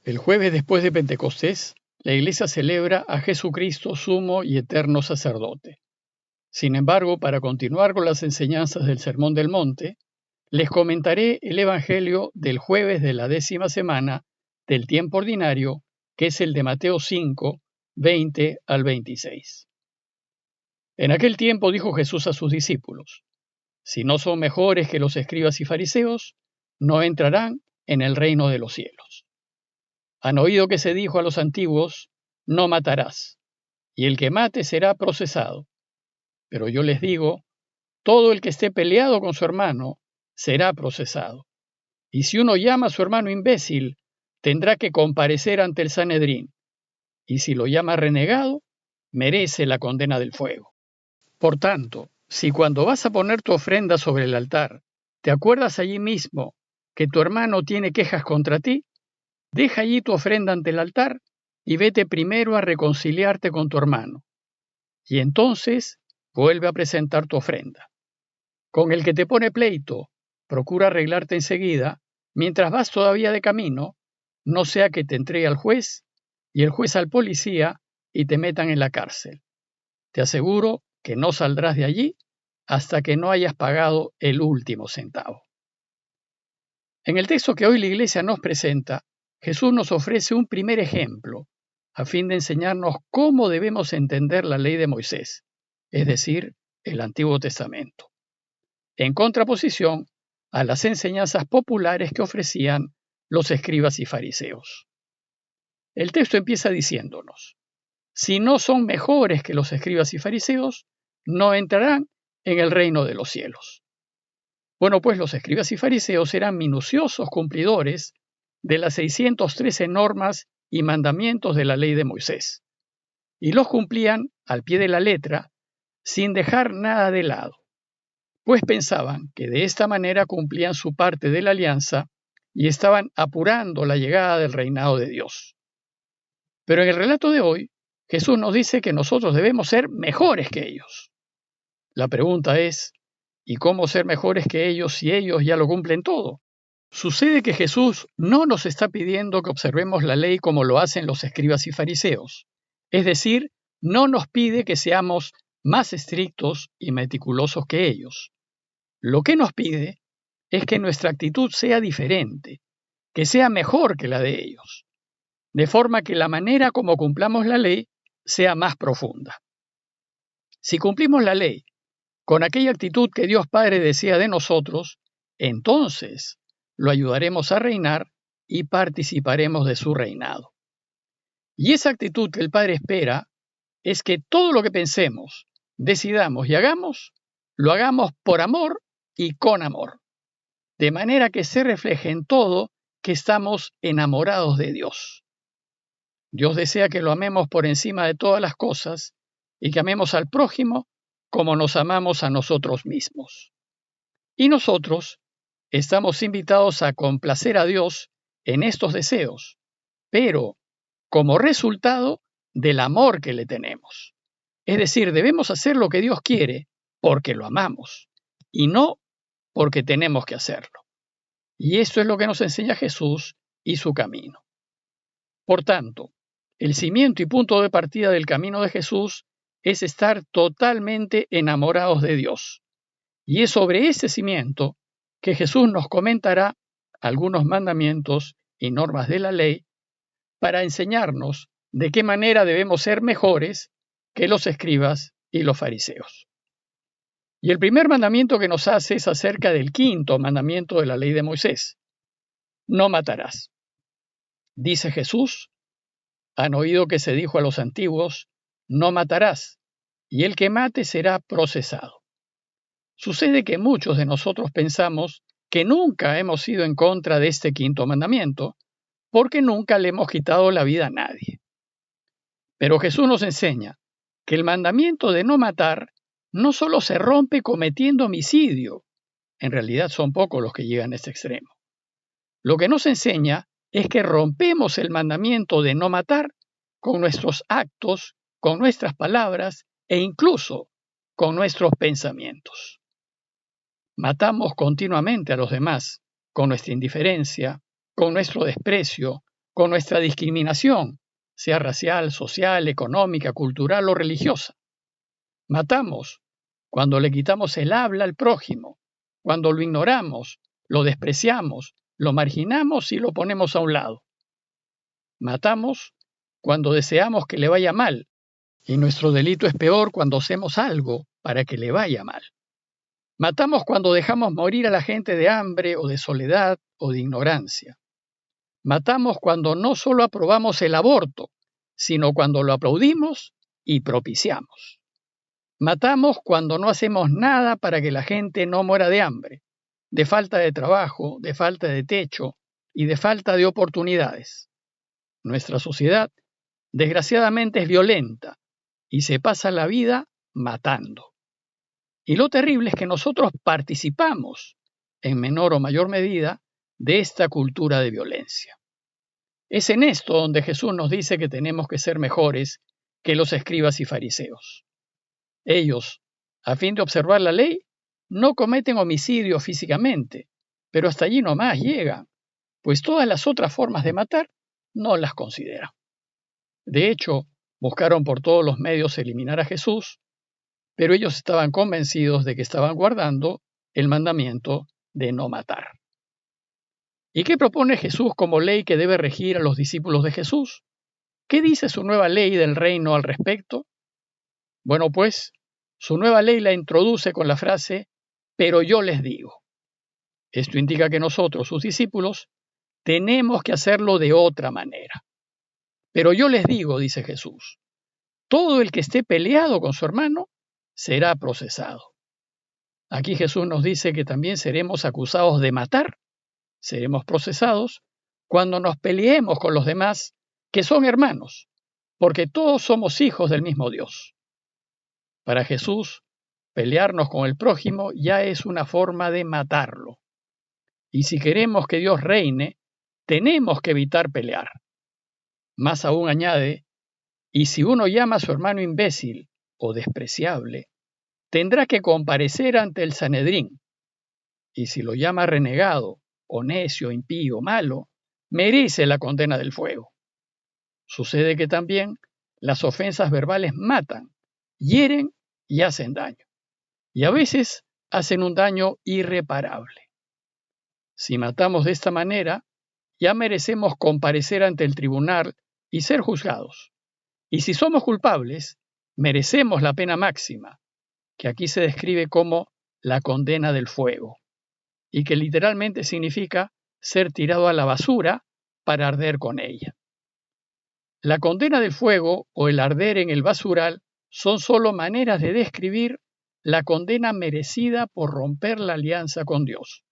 El jueves después de Pentecostés, la Iglesia celebra a Jesucristo sumo y eterno sacerdote. Sin embargo, para continuar con las enseñanzas del Sermón del Monte, les comentaré el Evangelio del jueves de la 10ª semana del tiempo ordinario, que es el de Mateo 5, 20 al 26. En aquel tiempo dijo Jesús a sus discípulos: si no son mejores que los escribas y fariseos, no entrarán en el reino de los cielos. Han oído que se dijo a los antiguos: no matarás, y el que mate será procesado. Pero yo les digo, todo el que esté peleado con su hermano será procesado. Y si uno llama a su hermano imbécil, tendrá que comparecer ante el Sanedrín. Y si lo llama renegado, merece la condena del fuego. Por tanto, si cuando vas a poner tu ofrenda sobre el altar, te acuerdas allí mismo que tu hermano tiene quejas contra ti, deja allí tu ofrenda ante el altar y vete primero a reconciliarte con tu hermano. Y entonces vuelve a presentar tu ofrenda. Con el que te pone pleito, procura arreglarte enseguida, mientras vas todavía de camino, no sea que te entregue al juez y el juez al policía y te metan en la cárcel. Te aseguro que no saldrás de allí hasta que no hayas pagado el último centavo. En el texto que hoy la Iglesia nos presenta, Jesús nos ofrece un primer ejemplo a fin de enseñarnos cómo debemos entender la ley de Moisés, es decir, el Antiguo Testamento, en contraposición a las enseñanzas populares que ofrecían los escribas y fariseos. El texto empieza diciéndonos: si no son mejores que los escribas y fariseos, no entrarán en el reino de los cielos. Bueno, pues los escribas y fariseos eran minuciosos cumplidores de las 613 normas y mandamientos de la ley de Moisés, y los cumplían al pie de la letra, sin dejar nada de lado, pues pensaban que de esta manera cumplían su parte de la alianza y estaban apurando la llegada del reinado de Dios. Pero en el relato de hoy, Jesús nos dice que nosotros debemos ser mejores que ellos. La pregunta es: ¿y cómo ser mejores que ellos si ellos ya lo cumplen todo? Sucede que Jesús no nos está pidiendo que observemos la ley como lo hacen los escribas y fariseos. Es decir, no nos pide que seamos más estrictos y meticulosos que ellos. Lo que nos pide es que nuestra actitud sea diferente, que sea mejor que la de ellos, de forma que la manera como cumplamos la ley sea más profunda. Si cumplimos la ley con aquella actitud que Dios Padre desea de nosotros, entonces lo ayudaremos a reinar y participaremos de su reinado. Y esa actitud que el Padre espera es que todo lo que pensemos, decidamos y hagamos, lo hagamos por amor y con amor, de manera que se refleje en todo que estamos enamorados de Dios. Dios desea que lo amemos por encima de todas las cosas y que amemos al prójimo como nos amamos a nosotros mismos. Y nosotros estamos invitados a complacer a Dios en estos deseos, pero como resultado del amor que le tenemos. Es decir, debemos hacer lo que Dios quiere porque lo amamos y no porque tenemos que hacerlo. Y esto es lo que nos enseña Jesús y su camino. Por tanto, el cimiento y punto de partida del camino de Jesús es estar totalmente enamorados de Dios. Y es sobre ese cimiento que Jesús nos comentará algunos mandamientos y normas de la ley para enseñarnos de qué manera debemos ser mejores que los escribas y los fariseos. Y el primer mandamiento que nos hace es acerca del quinto mandamiento de la ley de Moisés: no matarás. Dice Jesús: han oído que se dijo a los antiguos: no matarás, y el que mate será procesado. Sucede que muchos de nosotros pensamos que nunca hemos ido en contra de este quinto mandamiento, porque nunca le hemos quitado la vida a nadie. Pero Jesús nos enseña que el mandamiento de no matar no solo se rompe cometiendo homicidio, en realidad son pocos los que llegan a este extremo. Lo que nos enseña es que rompemos el mandamiento de no matar con nuestros actos, con nuestras palabras e incluso con nuestros pensamientos. Matamos continuamente a los demás con nuestra indiferencia, con nuestro desprecio, con nuestra discriminación, sea racial, social, económica, cultural o religiosa. Matamos cuando le quitamos el habla al prójimo, cuando lo ignoramos, lo despreciamos, lo marginamos y lo ponemos a un lado. Matamos cuando deseamos que le vaya mal, y nuestro delito es peor cuando hacemos algo para que le vaya mal. Matamos cuando dejamos morir a la gente de hambre o de soledad o de ignorancia. Matamos cuando no solo aprobamos el aborto, sino cuando lo aplaudimos y propiciamos. Matamos cuando no hacemos nada para que la gente no muera de hambre, de falta de trabajo, de falta de techo y de falta de oportunidades. Nuestra sociedad, desgraciadamente, es violenta y se pasa la vida matando. Y lo terrible es que nosotros participamos, en menor o mayor medida, de esta cultura de violencia. Es en esto donde Jesús nos dice que tenemos que ser mejores que los escribas y fariseos. Ellos, a fin de observar la ley, no cometen homicidio físicamente, pero hasta allí nomás llegan, pues todas las otras formas de matar no las consideran. De hecho, buscaron por todos los medios eliminar a Jesús, pero ellos estaban convencidos de que estaban guardando el mandamiento de no matar. ¿Y qué propone Jesús como ley que debe regir a los discípulos de Jesús? ¿Qué dice su nueva ley del reino al respecto? Bueno, pues, su nueva ley la introduce con la frase, pero yo les digo. Esto indica que nosotros, sus discípulos, tenemos que hacerlo de otra manera. Pero yo les digo, dice Jesús, todo el que esté peleado con su hermano será procesado. Aquí Jesús nos dice que también seremos acusados de matar, seremos procesados cuando nos peleemos con los demás que son hermanos, porque todos somos hijos del mismo Dios. Para Jesús, pelearnos con el prójimo ya es una forma de matarlo. Y si queremos que Dios reine, tenemos que evitar pelear. Más aún añade, y si uno llama a su hermano imbécil o despreciable, tendrá que comparecer ante el Sanedrín. Y si lo llama renegado, o necio, impío, malo, merece la condena del fuego. Sucede que también las ofensas verbales matan, hieren y hacen daño. Y a veces hacen un daño irreparable. Si matamos de esta manera, ya merecemos comparecer ante el tribunal y ser juzgados. Y si somos culpables, merecemos la pena máxima, que aquí se describe como la condena del fuego, y que literalmente significa ser tirado a la basura para arder con ella. La condena del fuego o el arder en el basural son solo maneras de describir la condena merecida por romper la alianza con Dios.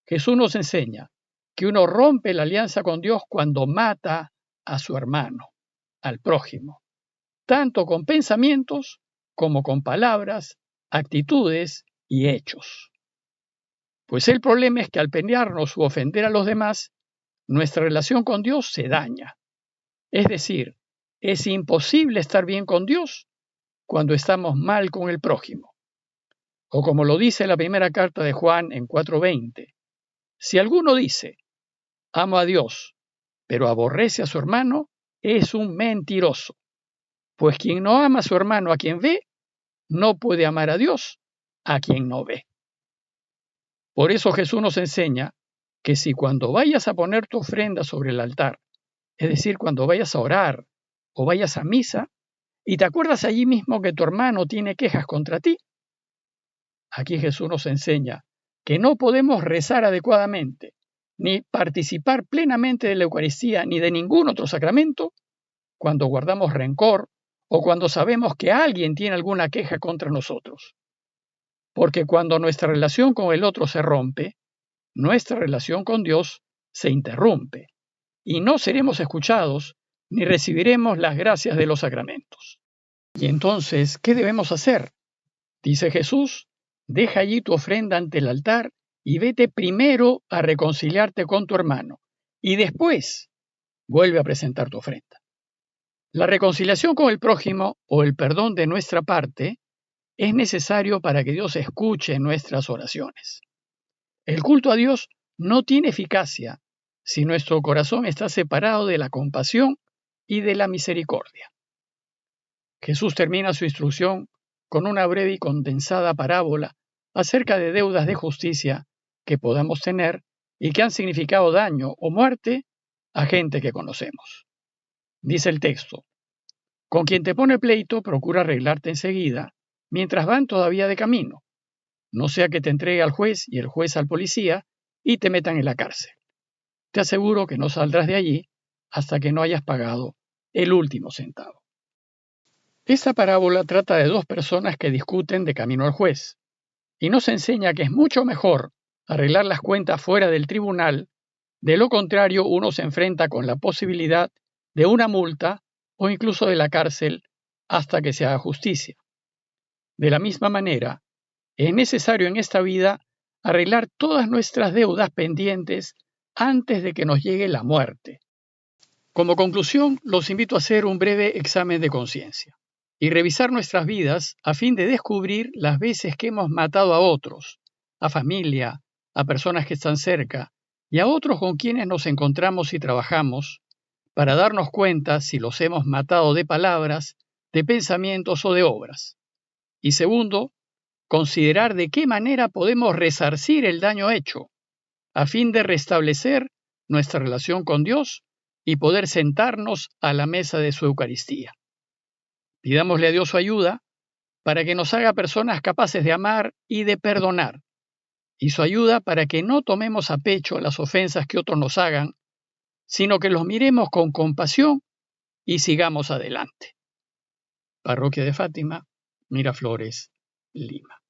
Jesús nos enseña que uno rompe la alianza con Dios cuando mata a su hermano, al prójimo, tanto con pensamientos como con palabras, actitudes y hechos. Pues el problema es que al pelearnos u ofender a los demás, nuestra relación con Dios se daña. Es decir, es imposible estar bien con Dios cuando estamos mal con el prójimo. O como lo dice la primera carta de Juan en 4:20, si alguno dice, amo a Dios, pero aborrece a su hermano, es un mentiroso. Pues quien no ama a su hermano a quien ve, no puede amar a Dios a quien no ve. Por eso Jesús nos enseña que si cuando vayas a poner tu ofrenda sobre el altar, es decir, cuando vayas a orar o vayas a misa, y te acuerdas allí mismo que tu hermano tiene quejas contra ti, aquí Jesús nos enseña que no podemos rezar adecuadamente, ni participar plenamente de la Eucaristía, ni de ningún otro sacramento, cuando guardamos rencor o cuando sabemos que alguien tiene alguna queja contra nosotros. Porque cuando nuestra relación con el otro se rompe, nuestra relación con Dios se interrumpe y no seremos escuchados ni recibiremos las gracias de los sacramentos. Y entonces, ¿qué debemos hacer? Dice Jesús, deja allí tu ofrenda ante el altar y vete primero a reconciliarte con tu hermano y después vuelve a presentar tu ofrenda. La reconciliación con el prójimo o el perdón de nuestra parte es necesario para que Dios escuche nuestras oraciones. El culto a Dios no tiene eficacia si nuestro corazón está separado de la compasión y de la misericordia. Jesús termina su instrucción con una breve y condensada parábola acerca de deudas de justicia que podamos tener y que han significado daño o muerte a gente que conocemos. Dice el texto: con quien te pone pleito, procura arreglarte enseguida, mientras van todavía de camino, no sea que te entregue al juez y el juez al policía y te metan en la cárcel. Te aseguro que no saldrás de allí hasta que no hayas pagado el último centavo. Esta parábola trata de dos personas que discuten de camino al juez, y nos enseña que es mucho mejor arreglar las cuentas fuera del tribunal. De lo contrario, uno se enfrenta con la posibilidad de una multa o incluso de la cárcel hasta que se haga justicia. De la misma manera, es necesario en esta vida arreglar todas nuestras deudas pendientes antes de que nos llegue la muerte. Como conclusión, los invito a hacer un breve examen de conciencia y revisar nuestras vidas a fin de descubrir las veces que hemos matado a otros, a familia, a personas que están cerca y a otros con quienes nos encontramos y trabajamos, para darnos cuenta si los hemos matado de palabras, de pensamientos o de obras. Y segundo, considerar de qué manera podemos resarcir el daño hecho, a fin de restablecer nuestra relación con Dios y poder sentarnos a la mesa de su Eucaristía. Pidámosle a Dios su ayuda para que nos haga personas capaces de amar y de perdonar, y su ayuda para que no tomemos a pecho las ofensas que otros nos hagan, sino que los miremos con compasión y sigamos adelante. Parroquia de Fátima, Miraflores, Lima.